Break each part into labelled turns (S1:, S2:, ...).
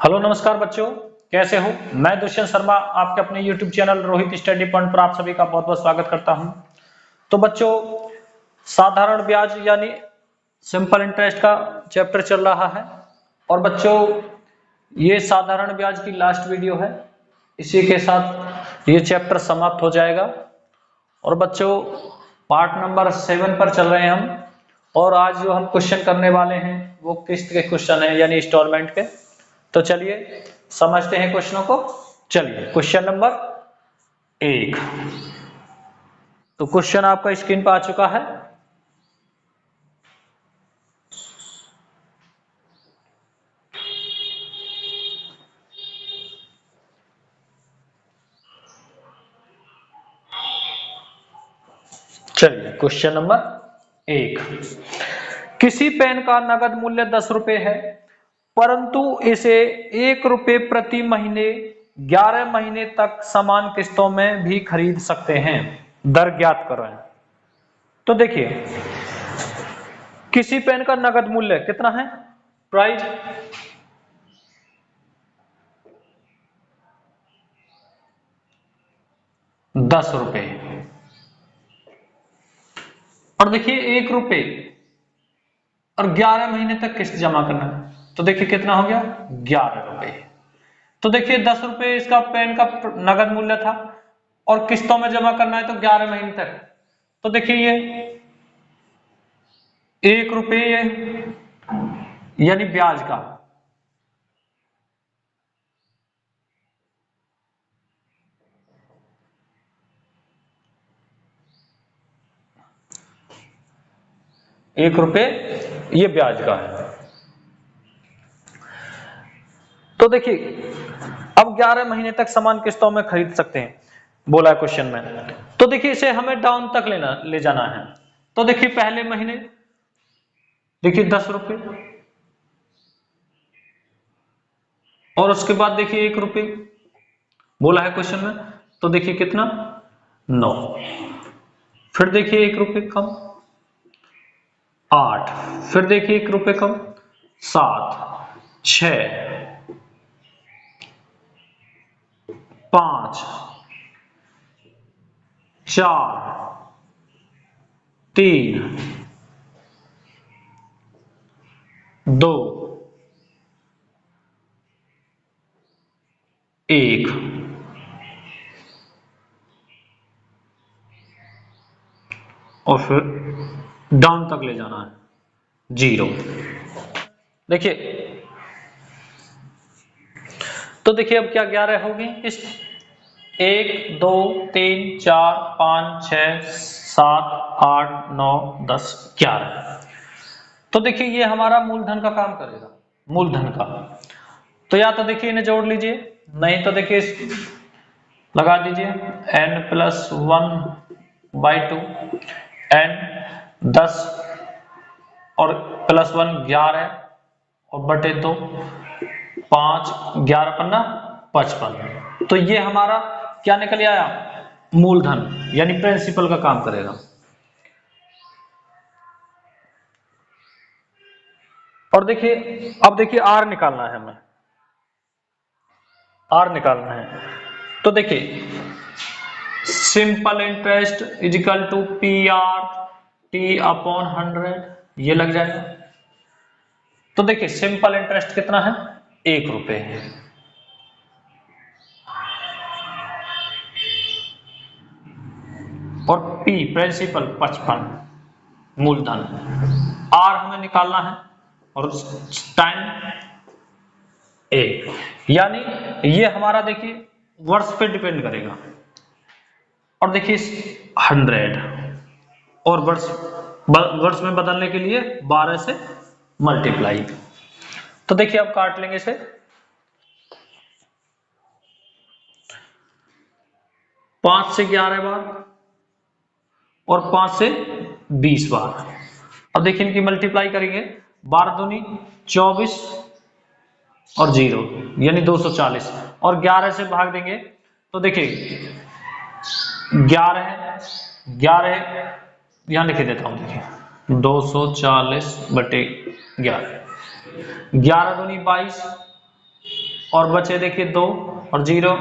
S1: Hello नमस्कार बच्चों, कैसे हो। मैं दुष्यंत शर्मा आपके अपने YouTube channel Rohit study point पर आप सभी का बहुत बहुत स्वागत करता हूं। तो बच्चों, साधारण ब्याज यानी सिंपल इंटरेस्ट का चैप्टर चल रहा है और बच्चों ये साधारण ब्याज की लास्ट वीडियो है। इसी के साथ ये चैप्टर समाप्त हो जाएगा और बच्चों पार्ट नंबर 7 पर चल रहे हैं हम। और आज जो हम क्वेश्चन करने वाले हैं वो किस्त के क्वेश्चन है यानी इंस्टॉलमेंट के। तो चलिए समझते हैं क्वेश्चनों को। चलिए क्वेश्चन नंबर 1। तो क्वेश्चन आपका स्क्रीन पर आ चुका है। चलिए क्वेश्चन नंबर 1। किसी पेन का नगद मूल्य 10 रुपए है, परंतु इसे 1 रुपए प्रति महीने 11 महीने तक समान किस्तों में भी खरीद सकते हैं। दर ज्ञात करें। तो देखिए किसी पेन का नगद मूल्य कितना है, प्राइस 10 रुपए और देखिए 1 रुपए और 11 महीने तक किस्त जमा करना है। तो देखिए कितना हो गया, 11 रुपए। तो देखिए 10 रुपए इसका पेन का नगद मूल्य था और किस्तों में जमा करना है तो 11 महीने तक। तो देखिए ये 1 रुपए यानी ब्याज का, एक रुपए ये ब्याज का है। तो देखिए अब 11 महीने तक समान किस्तों में खरीद सकते हैं बोला है क्वेश्चन में। तो देखिए इसे हमें डाउन तक ले जाना है। तो देखिए पहले महीने देखिए 10 रुपए और उसके बाद देखिए 1 रुपए बोला है क्वेश्चन में। तो देखिए कितना 9, फिर देखिए 1 रुपए कम 8, फिर देखिए 1 रुपए कम 7, 6, 5, 4, 3, 2, 1 और फिर डाउन तक ले जाना है 0। देखिए तो देखिए अब क्या 11 होगी किस्त 1 2 3 4 5 6 7 8 9 10 11। तो देखिए ये हमारा मूलधन का काम करेगा, मूलधन का। तो या तो देखिए इन्हें जोड़ लीजिए, नहीं तो देखिए लगा दीजिए n+1/2 n 10 और +1 11 और बटे 2 5 11 पन्ना 55। तो ये हमारा क्या निकल आया, मूलधन यानी प्रिंसिपल का काम करेगा। और देखिए अब देखिए आर निकालना है हमें, आर निकालना है। तो देखिए simple interest is equal to PR/T/100 ये लग जाएगा। तो देखिए सिंपल इंटरेस्ट कितना है, 1 रुपए है। और P प्रिंसिपल 55 मूलधन, R हमें निकालना है और टाइम 1, यानी ये हमारा देखिए वर्ष पे डिपेंड करेगा। और देखिए 100 और वर्ष में बदलने के लिए 12 से मल्टीप्लाई। तो देखिए अब काट लेंगे इसे, 5 से 11 बार और 5 से 20 बार। अब देखिए इनकी मल्टीप्लाई करेंगे, 12 दूनी 24 और 0 यानी 240 और 11 से भाग देंगे। तो देखिए 11 यहां लिख देता हूं, देखिए 240/11, 11 दूनी 22 और बचे देखिए 2 और 0,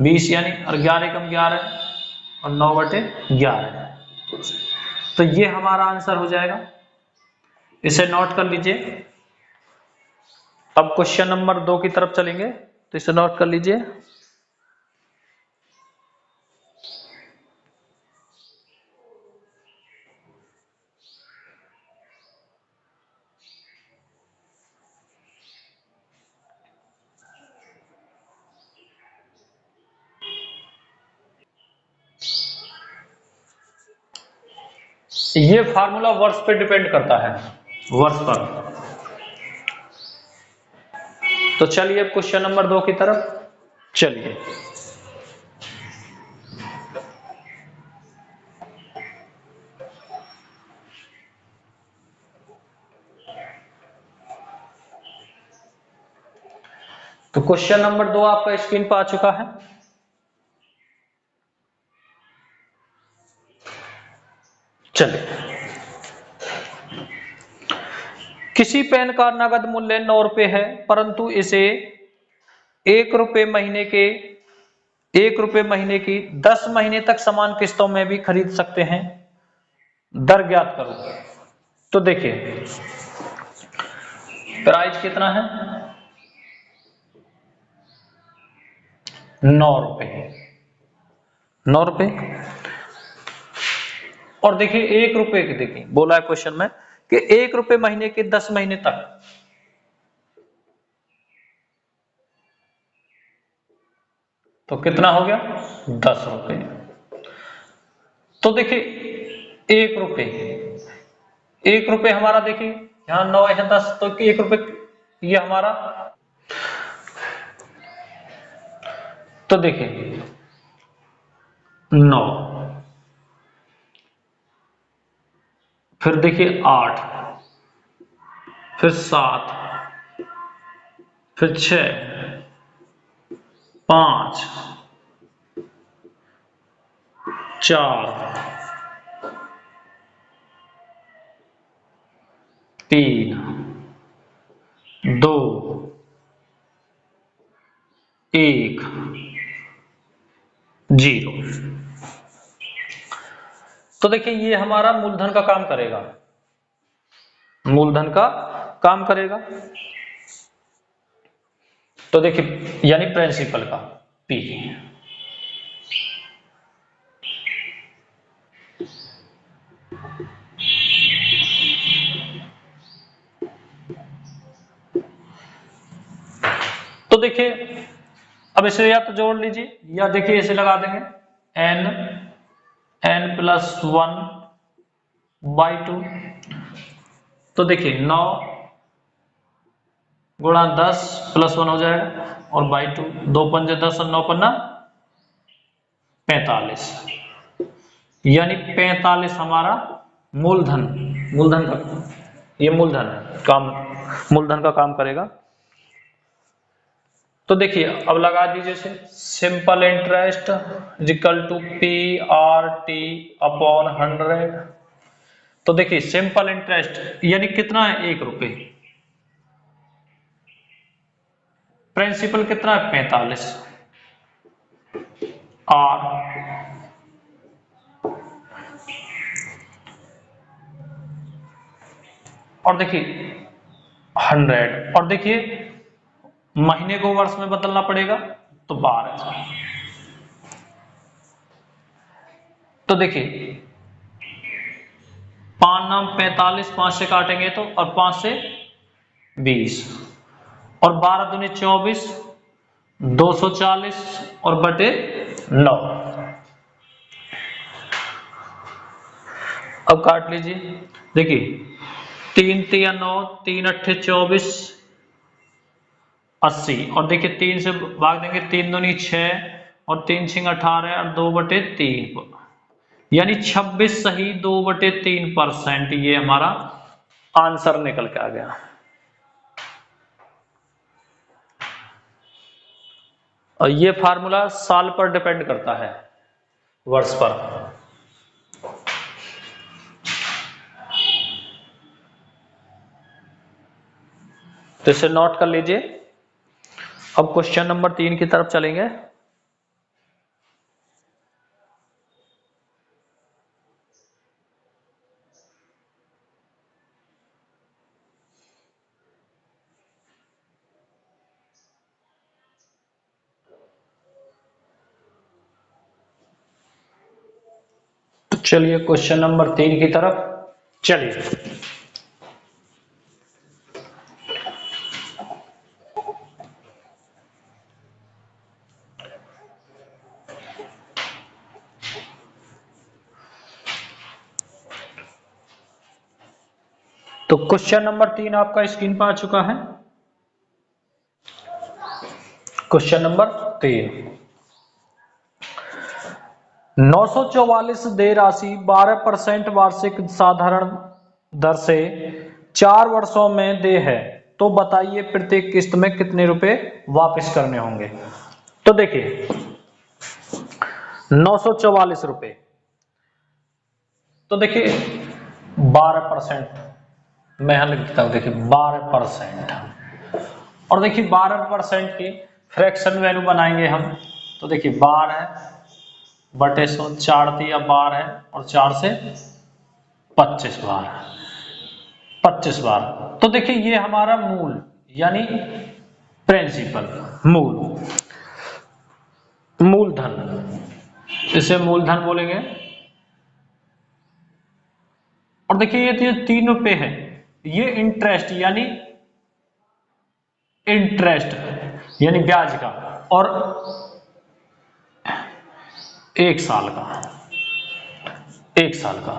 S1: 20 यानी, और 11 कम 11 और 9/11। तो ये हमारा आंसर हो जाएगा, इसे नोट कर लीजिए। अब क्वेश्चन नंबर 2 की तरफ चलेंगे, तो इसे नोट कर लीजिए। ये फार्मूला वर्ष पे डिपेंड करता है, वर्ष पर। तो चलिए अब क्वेश्चन नंबर 2 की तरफ चलिए। तो क्वेश्चन नंबर 2 आपका स्क्रीन पर आ चुका है। चलिए, किसी पेन का नगद मूल्य 9 रुपए है, परंतु इसे 1 रुपए महीने के 1 रुपए महीने की 10 महीने तक समान किस्तों में भी खरीद सकते हैं, दर ज्ञात करो। तो देखिए, प्राइस कितना है, 9 रुपए, 9 रुपए। और देखिए 1 रुपए की, देखिए बोला है क्वेश्चन में कि 1 रुपए महीने के 10 महीने तक, तो कितना हो गया, 10 रुपए। तो देखिए 1 रुपए, 1 रुपए हमारा, देखिए यहाँ 9 है 10, तो 1 रुपए ये हमारा। तो देखिए 9, फिर देखिए 8, फिर 7, फिर 6, 5, 4, 3, 2, 1, 0। तो देखिए ये हमारा मूलधन का काम करेगा, मूलधन का काम करेगा। तो देखिए यानी प्रिंसिपल का पी। तो देखिए अब इसे या तो जोड़ लीजिए, या देखिए इसे लगा देंगे n+1/2। तो देखिए 9 गुणा 10 +1 हो जाएगा, और बाई 2, 2 पंजे 10 और 9 पन्ना 45, यानी 45 हमारा मूलधन, मूलधन का, ये मूलधन है काम, मूलधन का काम करेगा। तो देखिए अब लगा दीजिए इसे, simple interest equal to PRT/100। तो देखिए सिंपल इंटरेस्ट यानी कितना है, 1 रुपए, प्रिंसिपल कितना है 45, और देखिए 100, और देखिए महीने को वर्ष में बदलना पड़ेगा, तो 12। तो देखिए 5 नाम 45, 5 से काटेंगे तो, और 5 से 20, और 12 दूनी 24, 240 और बटे 9। अब काट लीजिए, देखिए 3 तिया 9, 3 अट्ठे 24, 80, और देखिए 3 से भाग देंगे, 3 दूनी 6 और 3 छिंग 18 और 2/3, यानी 26 सही 2/3%। ये हमारा आंसर निकल के आ गया। और ये फार्मूला साल पर डिपेंड करता है, वर्ष पर। तो इसे नोट कर लीजिए। अब क्वेश्चन नंबर 3 की तरफ चलेंगे। तो चलिए क्वेश्चन नंबर 3 की तरफ चलिए। तो क्वेश्चन नंबर 3 आपका स्क्रीन पर आ चुका है। क्वेश्चन नंबर 3, 944 देय राशि 12% वार्षिक साधारण दर से 4 वर्षों में देय है, तो बताइए प्रत्येक किस्त में कितने रुपए वापस करने होंगे। तो देखिए 944 रुपए, तो देखिए 12%, मैं यहां लिखता हूं, देखिए 12%, और देखिए 12% की फ्रैक्शन वैल्यू बनाएंगे हम। तो देखिए 12 बटे 100, 4 दिया 12 है, और 4 से 25 बार, 25 बार। तो देखिए ये हमारा मूल यानी प्रिंसिपल, मूलधन, इसे मूलधन बोलेंगे। और देखिए ये 3 रुपए है, ये इंटरेस्ट यानी ब्याज का, और 1 साल का।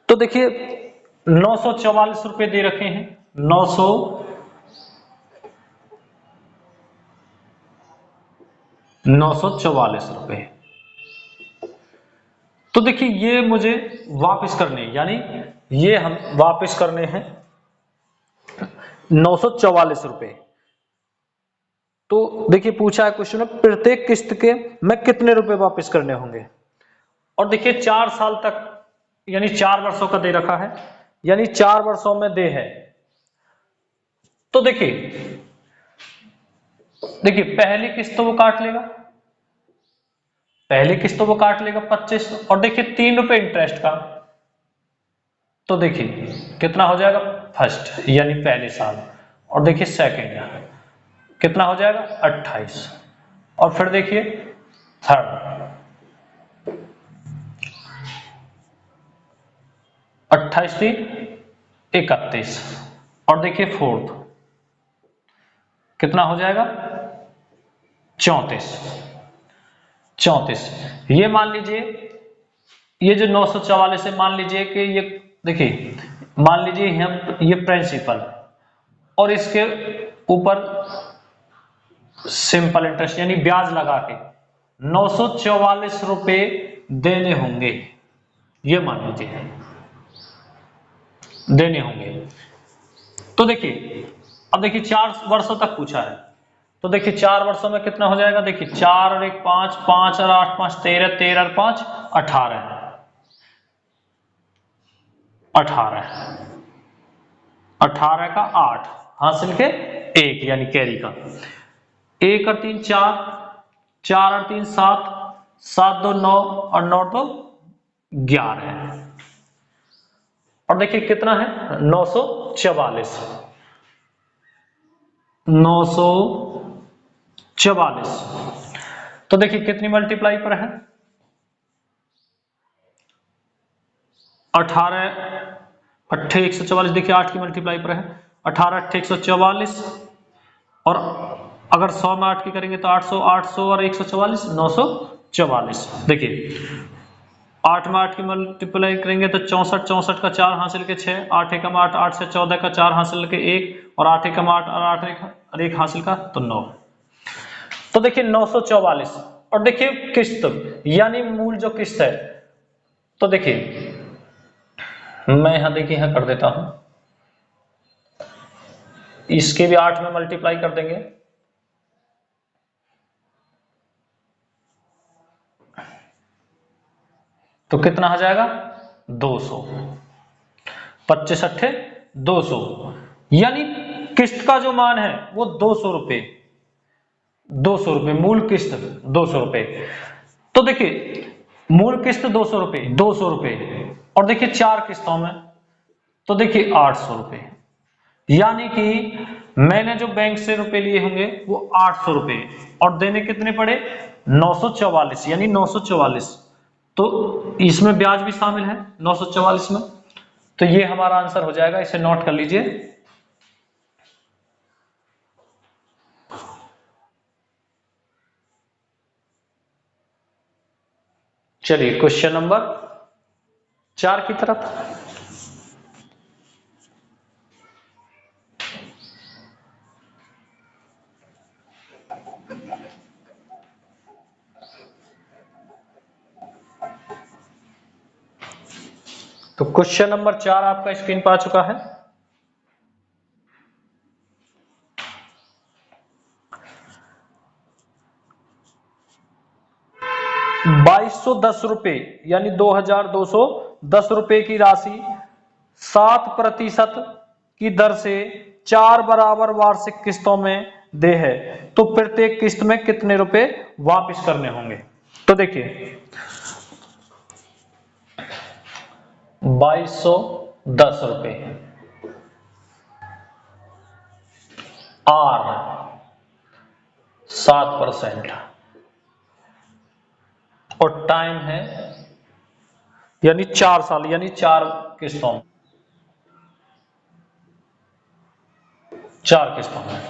S1: तो देखिए 944 रुपए दे रखे हैं, 944 रुपए। तो देखिए ये मुझे वापस करने, यानी ये हम वापस करने हैं 944 रुपए। तो देखिए पूछा है क्वेश्चन में प्रत्येक किस्त के में कितने रुपए वापस करने होंगे। और देखिए 4 साल तक यानी 4 वर्षों का दे रखा है, यानी 4 वर्षों में दे है। तो देखिए पहली किस्त तो वो काट लेगा, 25, और देखिए 3 रुपए इंटरेस्ट का। तो देखिए कितना हो जाएगा, फर्स्ट यानी पहले साल, और देखिए सेकेंड कितना हो जाएगा 28, और फिर देखिए थर्ड 28 थी 31, और देखिए फोर्थ कितना हो जाएगा 34। ये मान लीजिए ये जो 944 है, मान लीजिए कि ये देखिए, मान लीजिए हम ये प्रिंसिपल और इसके ऊपर सिंपल इंटरेस्ट यानी ब्याज लगा के 944 रुपए देने होंगे, ये मान लीजिए देने होंगे। तो देखिए अब देखिए 4 वर्षों तक पूछा है, तो देखिए 4 वर्षों में कितना हो जाएगा, देखिए 4 और 1 5, 5 और 8 5 13, 13 और 5 18, 18 का 8 हासिल के 1 यानी कैरी का, 1 और 3 4, 4 और 3 7, 7 2 9, और 9 2 11। और देखिए कितना है 944, 944। तो देखिए कितनी मल्टीप्लाई पर है, 18 8 144, देखिए 8 की मल्टीप्लाई पर है, 18 8 144, और अगर 100 में 8 की करेंगे तो 800, 800 और 144 944। देखिए 8 में 8 की मल्टीप्लाई करेंगे तो 64, 64 का 4 हासिल के 6, 8 एकम 8, 8 से 14 का 4 हासिल के 1, और 8 एकम 8 और 8 1 हासिल का तो 9। तो देखिए 944, और देखिए किस्त यानी मूल जो किस्त है, तो देखिए मैं यहां देखिए यहां कर देता हूं, इसके भी 8 में मल्टीप्लाई कर देंगे, तो कितना हो जाएगा 200, 25 अट्ठे 200, यानी किस्त का जो मान है वो 200 रुपए, 200 रुपये, मूल किस्त 200 रुपये। तो देखिए मूल किस्त 200 रुपये, 200 रुपये, और देखिए 4 किस्तों में, तो देखिए 800 रुपये। यानी कि मैंने जो बैंक से रुपए लिए होंगे वो 800 रुपये, और देने कितने पड़े 944, यानी 944। तो इसमें ब्याज भी शामिल है 944 में। तो ये हमारा आंसर हो जाएगा, इसे नोट कर लीजिए। चलिए क्वेश्चन नंबर 4 की तरफ। तो क्वेश्चन नंबर 4 आपका स्क्रीन पर आ चुका है। ₹2210 यानी 2210 की राशि 7% की दर से 4 बराबर वार्षिक किस्तों में दे है, तो प्रत्येक किस्त में कितने रुपए वापस करने होंगे। तो देखिए 2210 आर 7%, और टाइम है यानी 4 साल, यानी 4 किस्तों में, 4 किस्तों में।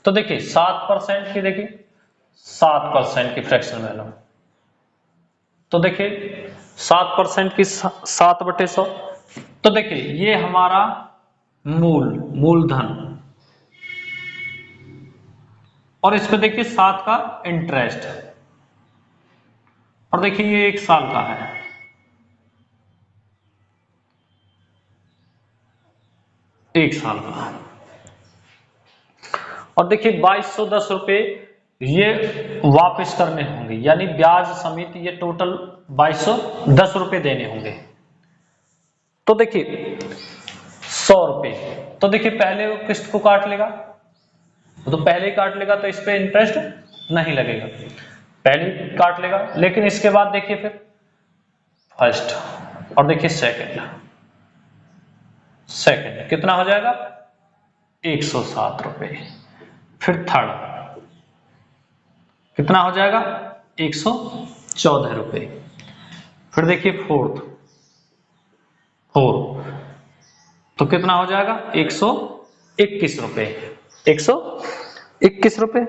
S1: तो देखिए 7% की, देखिए 7% की फ्रैक्शन वैल्यू, तो देखिए 7% की 7/100। तो देखिए ये हमारा मूलधन, और इस पे देखिए 7 का इंटरेस्ट, और देखिए ये 1 साल का है, 1 साल का। और देखिए 2210 ये वापस करने होंगे, यानी ब्याज समेत ये टोटल 2210 देने होंगे। तो देखिए 100 रुपये, तो देखिए पहले वो किस्त को काट लेगा, तो पहले ही काट लेगा, तो इस पे इंटरेस्ट नहीं लगेगा, पहले ही काट लेगा। लेकिन इसके बाद देखिए फिर फर्स्ट, और देखिए सेकंड कितना हो जाएगा 107 रुपये। फिर थर्ड कितना हो जाएगा 114 रुपये। फिर देखिए फोर तो कितना हो जाएगा 121 रुपये, 121 रुपये।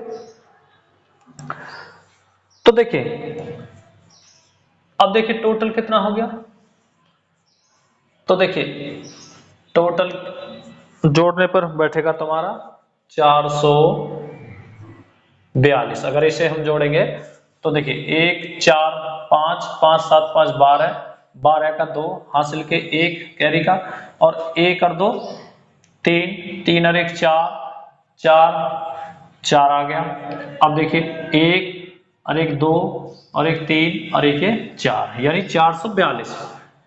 S1: तो देखिए अब देखिए टोटल कितना हो गया। तो देखिए टोटल जोड़ने पर बैठेगा तुम्हारा 442। अगर इसे हम जोड़ेंगे तो देखिए 1 4 5 5 7 5 12, 12 का 2 हासिल के 1 कैरी का, और 1 और 2 3, 3 और 1 4, 4 4 आ गया। अब देखिए 1 और 1 2 और 1 3 और 1 ये 4, यानी 442।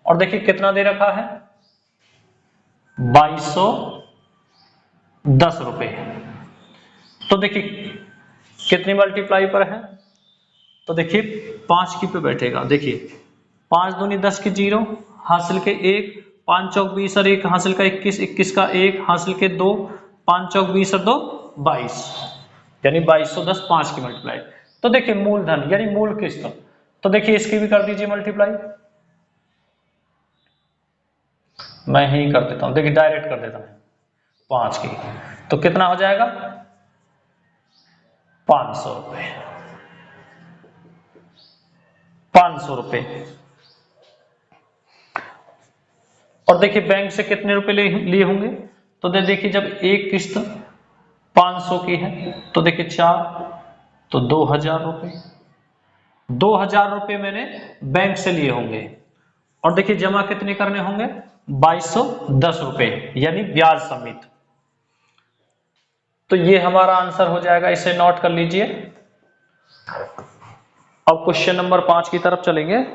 S1: और देखिए कितना दे रखा है 2210 रुपये। तो देखिए कितनी मल्टीप्लाई पर है, तो देखिए 5 की पे बैठेगा। देखिए 5 दूनी 10 की 0 हासिल के 1, 5 चौक 20 और 1 हासिल का 21, 21 का 1 हासिल के 2, 5 चौक 20 और 2 22, यानी 2210 5 की मल्टीप्लाई। तो देखिए मूलधन यानी मूल किस्त, तो देखिए इसकी भी कर दीजिए मल्टीप्लाई। मैं ही कर देता हूं, देखिए डायरेक्ट कर देता हूं 5 की, तो कितना हो जाएगा 500 रुपये, 500 रुपये। और देखिए बैंक से कितने रुपए लिए होंगे, तो देखिए जब एक किस्त 500 की है तो देखिए 4, तो 2000 रुपये, 2000 रुपये मैंने बैंक से लिए होंगे। और देखिए जमा कितने करने होंगे 2210 रुपये, यानी ब्याज समेत। तो ये हमारा आंसर हो जाएगा, इसे नोट कर लीजिए। अब क्वेश्चन नंबर 5 की तरफ चलेंगे।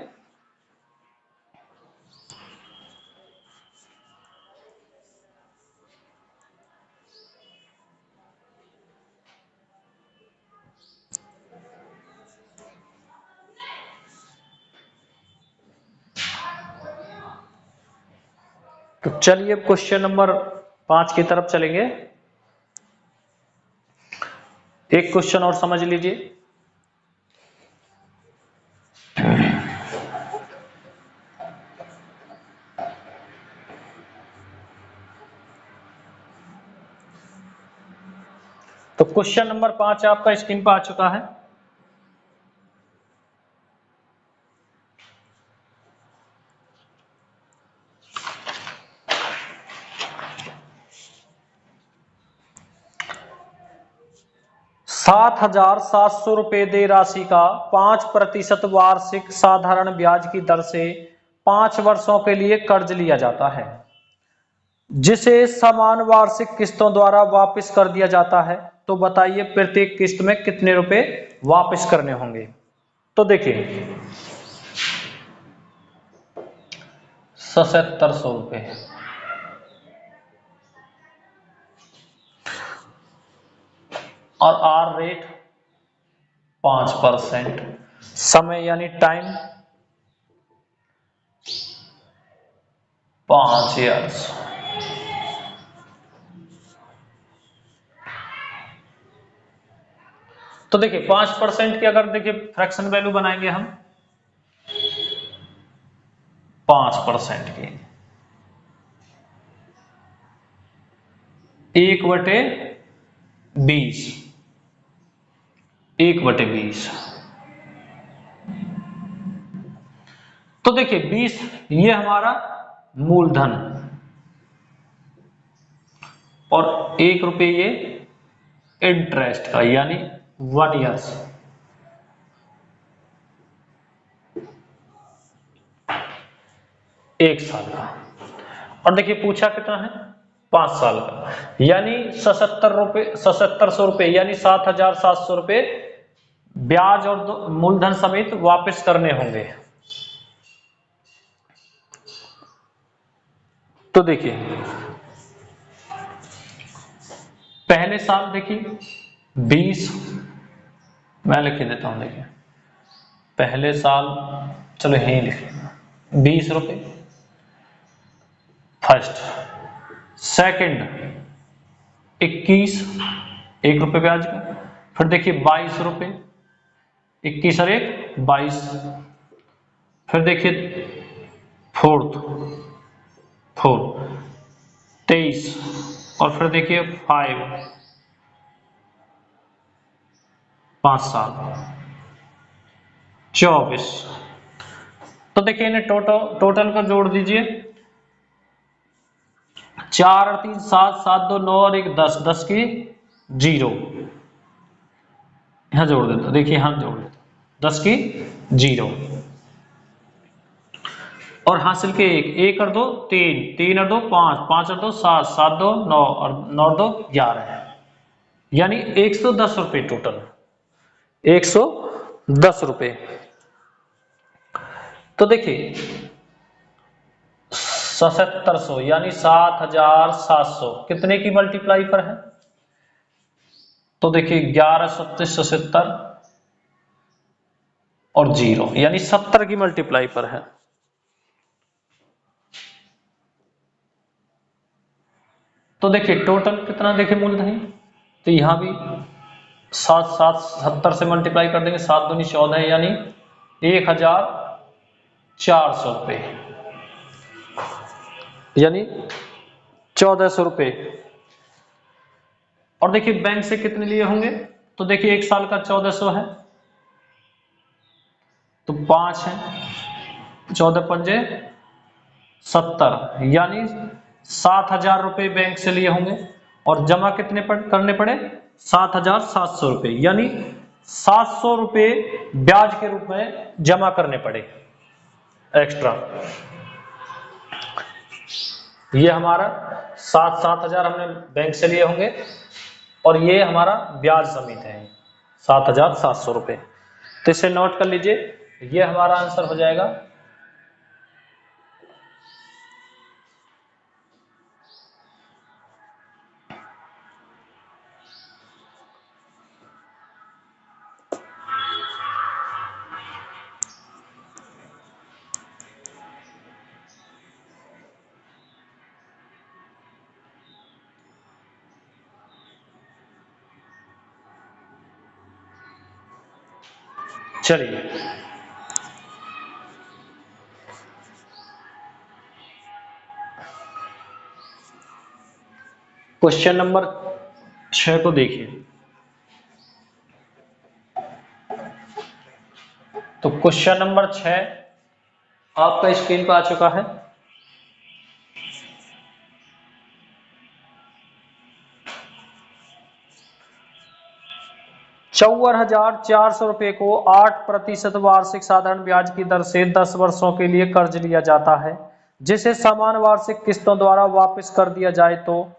S1: तो चलिए क्वेश्चन नंबर 5 की तरफ चलेंगे। एक क्वेश्चन और समझ लीजिए। तो क्वेश्चन नंबर 5 आपका स्क्रीन पर आ चुका है। ₹7,700 दे राशि का 5% वार्षिक साधारण ब्याज की दर से 5 वर्षों के लिए कर्ज लिया जाता है, जिसे समान वार्षिक किस्तों द्वारा वापस कर दिया जाता है। तो बताइए प्रत्येक किस्त में कितने रुपए वापस करने होंगे। तो देखिए 7700 रुपए और आर रेट 5%, समय यानी टाइम 5 ईयर्स। तो देखिए 5% की अगर देखिए फ्रैक्शन वैल्यू बनाएंगे हम 5% की 1/20, 1/20। तो देखिए 20 ये हमारा मूलधन और 1 रुपये ये इंटरेस्ट का यानी 1 ईयर्स। एक साल का। और देखिए पूछा कितना है 5 साल का, यानी 7700 रुपए यानी 7700 रुपए ब्याज और मूलधन समेत वापस करने होंगे। तो देखिए पहले साल देखिए 20, मैं लिख देता हूं। देखिए पहले साल, चलो यही लिखेगा 20 रुपए फर्स्ट, सेकंड 21, 1 रुपए ब्याज का। फिर देखिए 22 रुपए, 21 और 1 22। फिर देखिए फोर्थ 23 और फिर देखिए 5 साल 24। तो देखिए इन्हें टोटल को जोड़ दीजिए। 4 और 3 7, 7 2 9 और 1 10, 10 की 0 यहां जोड़ देता। देखिए यहां जोड़ देता 10 की 0 और हासिल के 1, 1 और 2 3, 3 और 2 5, 5 और 2 7, 7 2 9 और 9 और 2 11 है, यानी 110 रुपए टोटल, 110 रुपए। तो देखिए 7700 यानी 7700 कितने की मल्टीप्लाई पर है। तो देखिए 11 सत्ते 77 और 0 यानी 70 की मल्टीप्लाई पर है। तो देखिए टोटल कितना देखिए मूलधन, तो यहां भी 7 7 70 से मल्टीप्लाई कर देंगे, 7 दूनी 14 है यानी 1400 रुपए, यानी 1400 रुपए। और देखिए बैंक से कितने लिए होंगे, तो देखिए 1 साल का 1400 है तो 5 है, 14 पंजे 70 यानी 7000 रुपए बैंक से लिए होंगे और जमा कितने करने पड़े 7700 रुपए, यानी 700 रुपए ब्याज के रूप में जमा करने पड़े एक्स्ट्रा। ये हमारा 7,000 हमने बैंक से लिए होंगे और ये हमारा ब्याज समेत है 7700 रुपए। तो इसे नोट कर लीजिए, ये हमारा आंसर हो जाएगा। चलिए क्वेश्चन नंबर 6 को देखिए। तो क्वेश्चन नंबर 6 आपका स्क्रीन पर आ चुका है। ₹54,400 को 8% वार्षिक साधारण ब्याज की दर से 10 वर्षों के लिए कर्ज लिया जाता है, जिसे समान वार्षिक किस्तों द्वारा वापस कर दिया जाए तो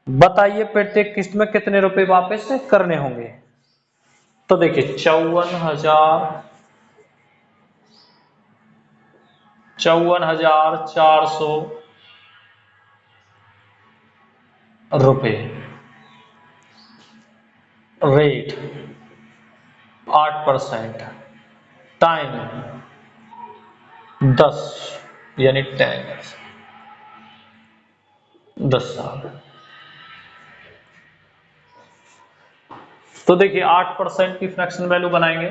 S1: बताइए प्रत्येक किस्त में कितने रुपए वापस करने होंगे। तो देखिए 54,400 रुपए रेट 8% टाइम 10 यानी 10 साल। तो देखिए 8% की फ्रैक्शन वैल्यू बनाएंगे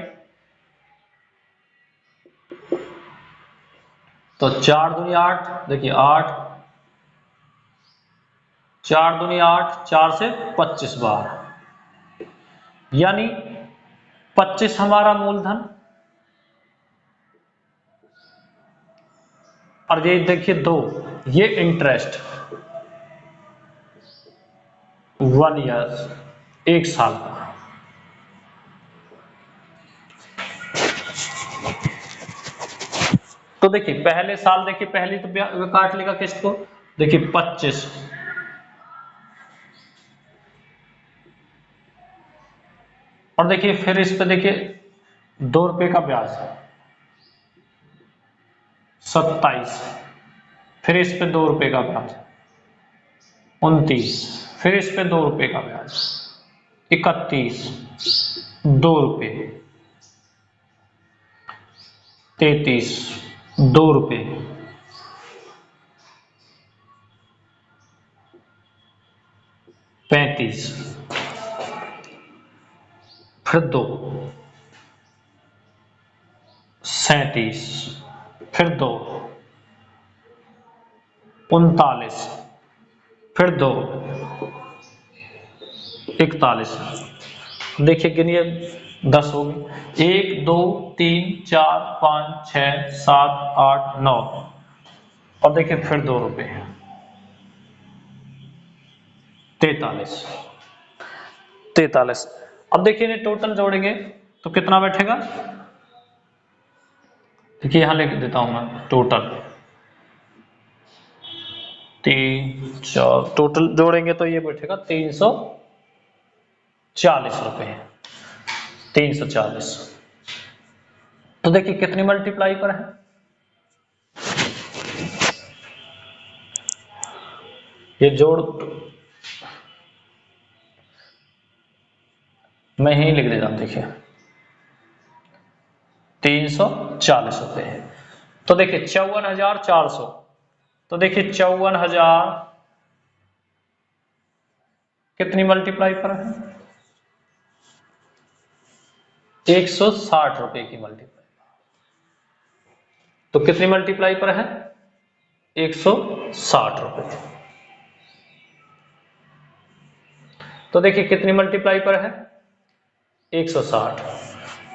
S1: तो 4 दूनी 8, देखिए 8 4 दूनी 8, 4 से 25 बार, यानी 25 हमारा मूलधन और ये देखिए 2 ये इंटरेस्ट 1 ईयर 1 साल का। तो देखिए पहले साल देखिए पहली तो काट लेगा किस्त को, देखिए 25 और देखिए फिर इस पे देखिए 2 रुपए का ब्याज 27, फिर इस पे 2 रुपए का ब्याज 29, फिर इस पे 2 रुपए का ब्याज 31, 2 रुपए 33, 2 रुपए 35, फिर 2 37, फिर 2 39, फिर 2 41। देखिए गिनिए 10 हो गए 1 2 3 4 5 6 7 8 9 और देखिए फिर 2 रुपए 43। अब देखिए इन्हें टोटल जोड़ेंगे तो कितना बैठेगा, देखिए यहां लिख देता हूं मैं टोटल 3 4 टोटल जोड़ेंगे तो ये बैठेगा 340 रुपए 340। तो देखिए कितनी मल्टीप्लाई पर है, ये जोड़ मैं यही लिख देता हूं, देखिए 340 रुपए है। तो देखिए 54,400, तो देखिए 54,000 कितनी मल्टीप्लाई पर है, 160 रुपए की मल्टीप्लाई। तो कितनी मल्टीप्लाई पर है, 160 रुपए। तो देखिए कितनी मल्टीप्लाई पर है, 160।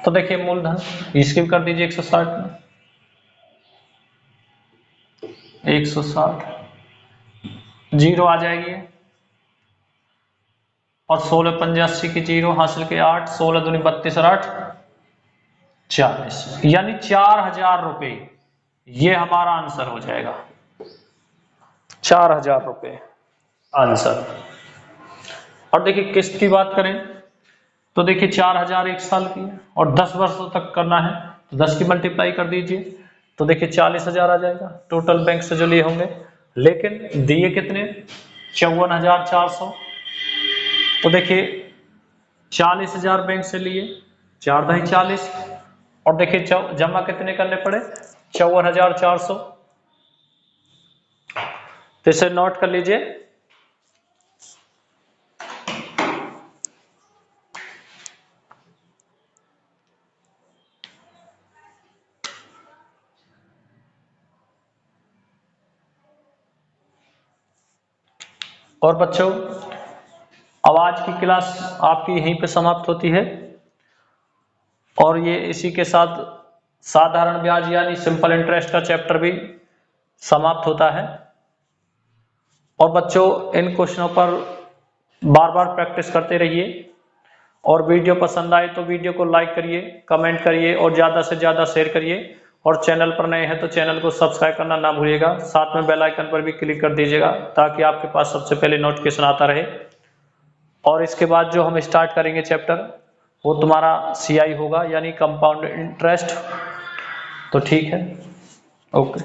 S1: तो देखिए मूलधन इसकी भी कर दीजिए 160 में 160 जीरो आ जाएगी और 16 पंजे 80 की जीरो हासिल के 8, 16 दूनी 32 और 8 40, यानी 4,000 रुपए ये हमारा आंसर हो जाएगा, 4,000 रुपए आंसर। और देखिए किस्त की बात करें तो देखिए 4,000 1 साल की है और 10 वर्षों तक करना है तो 10 की मल्टीप्लाई कर दीजिए तो देखिए 40,000 आ जाएगा टोटल बैंक से जो लिए होंगे, लेकिन दिए कितने 54,400। तो देखिए 40,000 बैंक से लिए 4 दही 40 और देखिए जमा कितने करने पड़े 54,400। तो इसे नोट कर लीजिए, और बच्चों अब आज की क्लास आपकी यहीं पे समाप्त होती है और ये इसी के साथ साधारण ब्याज यानी सिंपल इंटरेस्ट का चैप्टर भी समाप्त होता है। और बच्चों इन क्वेश्चनों पर बार बार प्रैक्टिस करते रहिए और वीडियो पसंद आए तो वीडियो को लाइक करिए, कमेंट करिए और ज़्यादा से ज़्यादा शेयर करिए। और चैनल पर नए हैं तो चैनल को सब्सक्राइब करना ना भूलिएगा, साथ में बेल आइकन पर भी क्लिक कर दीजिएगा ताकि आपके पास सबसे पहले नोटिफिकेशन आता रहे। और इसके बाद जो हम स्टार्ट करेंगे चैप्टर वो तुम्हारा CI होगा यानी कंपाउंड इंटरेस्ट। तो ठीक है, ओके।